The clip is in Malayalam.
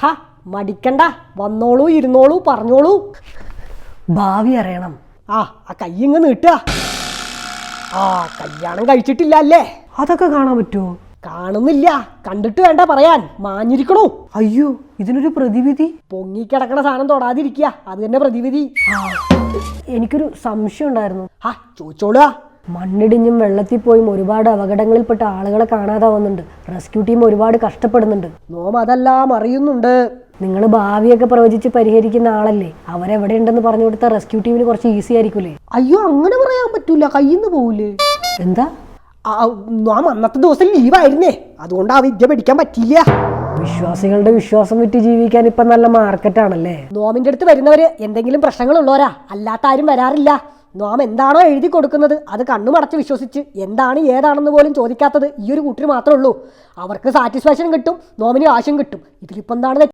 ഹാ മടിക്കണ്ട, വന്നോളൂ, ഇരുന്നോളൂ, പറഞ്ഞോളൂ. ഭാവി അറിയണം. ആ കൈ ഇങ്ങ് നീട്ടുക. ആ കല്യാണം കഴിച്ചിട്ടില്ല അല്ലേ? അതൊക്കെ കാണാൻ പറ്റുമോ? കാണുന്നില്ല, കണ്ടിട്ട് വേണ്ട പറയാൻ. മാഞ്ഞിരിക്കണോ? അയ്യോ, ഇതിനൊരു പ്രതിവിധി? പൊങ്ങിക്കിടക്കണ സാധനം തൊടാതിരിക്കുക, അത് തന്നെ പ്രതിവിധി. എനിക്കൊരു സംശയം ഉണ്ടായിരുന്നു. ഹാ ചോദിച്ചോളുക. മണ്ണിടിഞ്ഞും വെള്ളത്തിൽ പോയും ഒരുപാട് അപകടങ്ങളിൽപ്പെട്ട ആളുകളെ കാണാതാവുന്നുണ്ട്. റെസ്ക്യൂ ടീം ഒരുപാട് കഷ്ടപ്പെടുന്നുണ്ട്. നോം അതെല്ലാം അറിയുന്നുണ്ട്. നിങ്ങൾ ഭാവിയൊക്കെ പ്രവചിച്ച് പരിഹരിക്കുന്ന ആളല്ലേ, അവരെവിടെ ഉണ്ടെന്ന് പറഞ്ഞു കൊടുത്താൽ റെസ്ക്യൂ ടീമിന് കുറച്ച് ഈസി ആയിരിക്കൂലേ? അയ്യോ അങ്ങനെ പറയാൻ പറ്റൂല, കയ്യിന്ന് പോവില്ലേ? എന്താ? നാം അന്നത്തെ ദിവസം ലീവായിരുന്നേ, അതുകൊണ്ട് ആ വിദ്യ പഠിക്കാൻ പറ്റിയില്ല. വിശ്വാസികളുടെ വിശ്വാസം വിറ്റ് ജീവിക്കാൻ ഇപ്പൊ നല്ല മാർക്കറ്റാണല്ലേ. നോമിന്റെ അടുത്ത് വരുന്നവര് എന്തെങ്കിലും പ്രശ്നങ്ങളുള്ളവരാ, അല്ലാത്ത ആരും വരാറില്ല. നോം എന്താണോ എഴുതി കൊടുക്കുന്നത് അത് കണ്ണുമടച്ച് വിശ്വസിച്ച് എന്താണ് ഏതാണെന്ന് പോലും ചോദിക്കാത്തത് ഈ ഒരു കൂട്ടർ മാത്രമേ ഉള്ളൂ. അവർക്ക് സാറ്റിസ്ഫാക്ഷൻ കിട്ടും, നോമിന് ആവശ്യം കിട്ടും. ഇതിലിപ്പോൾ എന്താണ്